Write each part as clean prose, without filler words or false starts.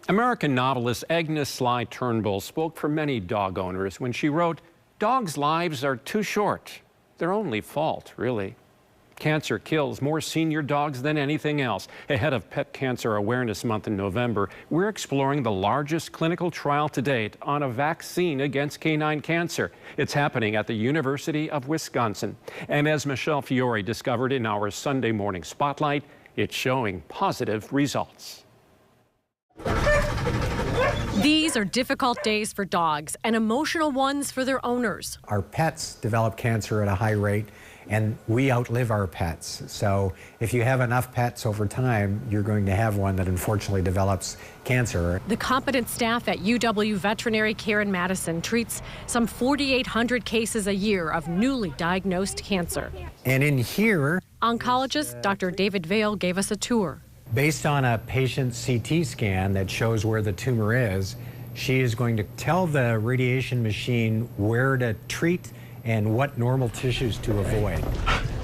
American novelist Agnes Sly Turnbull spoke for many dog owners when she wrote, "Dogs' lives are too short. Their only fault, really." Cancer kills more senior dogs than anything else. Ahead of Pet Cancer Awareness Month in November, we're exploring the largest clinical trial to date on a vaccine against canine cancer. It's happening at the University of Wisconsin. And as Michelle Fiore discovered in our Sunday morning spotlight, it's showing positive results. These are difficult days for dogs and emotional ones for their owners. Our pets develop cancer at a high rate, and we outlive our pets. So if you have enough pets over time, you're going to have one that unfortunately develops cancer. The competent staff at UW Veterinary Care in Madison treats some 4,800 cases a year of newly diagnosed cancer. And in here, oncologist Dr. David Vail gave us a tour. Based on a patient CT scan that shows where the tumor is, she is going to tell the radiation machine where to treat and what normal tissues to avoid.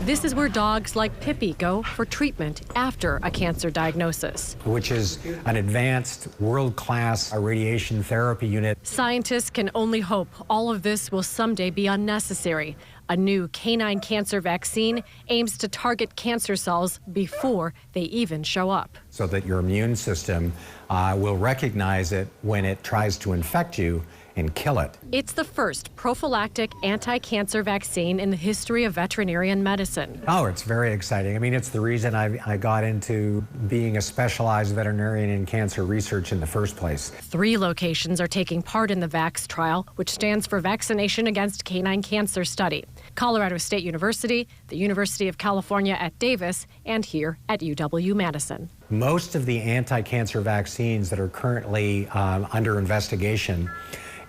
This is where dogs like Pippi go for treatment after a cancer diagnosis, which is an advanced, world-class radiation therapy unit. Scientists can only hope all of this will someday be unnecessary. A new canine cancer vaccine aims to target cancer cells before they even show up, so that your immune system will recognize it when it tries to infect you and kill it. It's the first prophylactic anti-cancer vaccine in the history of veterinarian medicine. Oh, it's very exciting. I mean, it's the reason I got into being a specialized veterinarian in cancer research in the first place. 3 locations are taking part in the VAX trial, which stands for Vaccination Against Canine Cancer Study. Colorado State University, the University of California at Davis, and here at UW-Madison. Most of the anti-cancer vaccines that are currently under investigation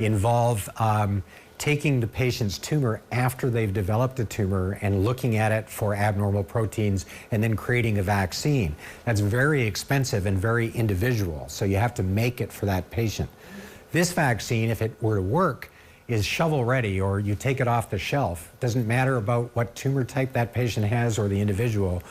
involve taking the patient's tumor after they've developed a tumor and looking at it for abnormal proteins and then creating a vaccine. That's very expensive and very individual, so you have to make it for that patient. This vaccine, if it were to work, is shovel ready, or you take it off the shelf. It doesn't matter about what tumor type that patient has or the individual.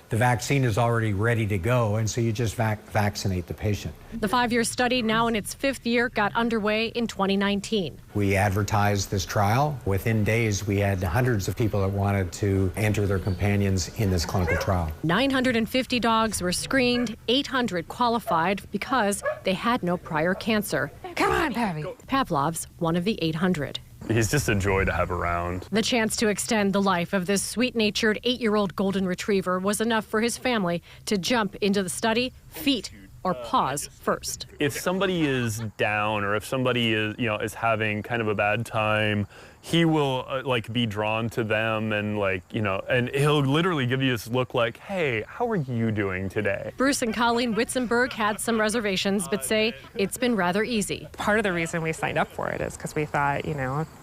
The vaccine is already ready to go, and so you just vaccinate the patient. The 5-year study, now in its 5th year, got underway in 2019. We advertised this trial. Within days, we had hundreds of people that wanted to enter their companions in this clinical trial. 950 dogs were screened, 800 qualified because they had no prior cancer. Come on, Pappy. Pavlov's one of the 800. He's just a joy to have around. The chance to extend the life of this sweet-natured 8-year-old golden retriever was enough for his family to jump into the study, feet or paws first. If somebody is down, or if somebody is having kind of a bad time, he will be drawn to them, and and he'll literally give you this look like, "Hey, how are you doing today?" Bruce and Colleen Witzenberg had some reservations, but say it's been rather easy. Part of the reason we signed up for it is because we thought,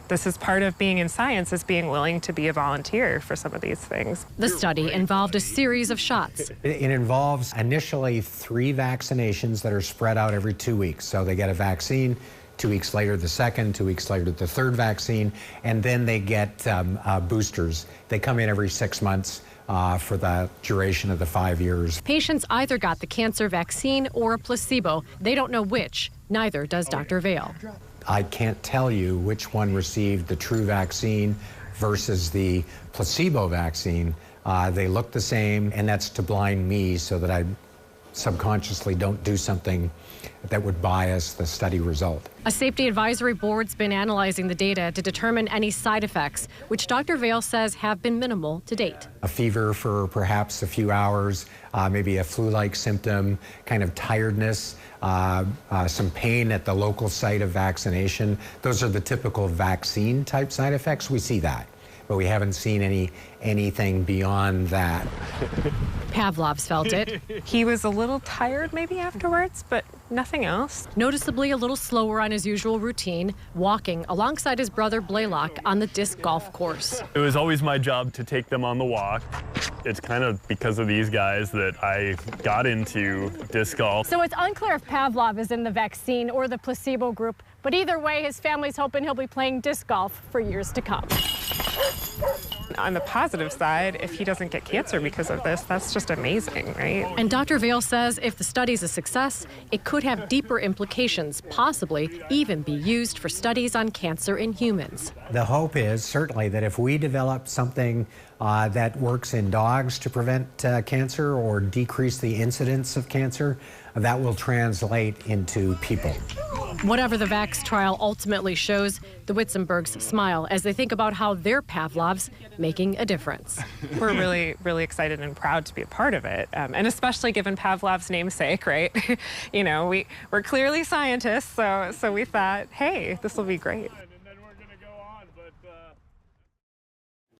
this is part of being in science, is being willing to be a volunteer for some of these things. The study involved a series of shots. It involves initially 3 vaccinations that are spread out every 2 weeks. So they get a vaccine, 2 weeks later the second, 2 weeks later the third vaccine, and then they get boosters. They come in every 6 months for the duration of the 5 years. Patients either got the cancer vaccine or a placebo. They don't know which. Neither does Dr. Vail. I can't tell you which one received the true vaccine versus the placebo vaccine. They look the same, and that's to blind me so that I subconsciously don't do something that would bias the study result. A safety advisory board's been analyzing the data to determine any side effects, which Dr. Vail says have been minimal to date. A fever for perhaps a few hours, maybe a flu-like symptom, kind of tiredness, some pain at the local site of vaccination. Those are the typical vaccine-type side effects. We see that, but we haven't seen anything beyond that. Pavlov's felt it. He was a little tired maybe afterwards, but nothing else. Noticeably a little slower on his usual routine, walking alongside his brother Blaylock on the disc golf course. It was always my job to take them on the walk. It's kind of because of these guys that I got into disc golf. So it's unclear if Pavlov is in the vaccine or the placebo group, but either way, his family's hoping he'll be playing disc golf for years to come. on the positive side, if he doesn't get cancer because of this, that's just amazing, right? And Dr. Vale says if the study's a success, it could have deeper implications, possibly even be used for studies on cancer in humans. The hope is certainly that if we develop something that works in dogs to prevent cancer or decrease the incidence of cancer, that will translate into people. Whatever the VAX trial ultimately shows, the Witzenbergs smile as they think about how their Pavlov's making a difference. We're really, really excited and proud to be a part of it, and especially given Pavlov's namesake, right? You know, we're clearly scientists, so we thought, hey, this will be great.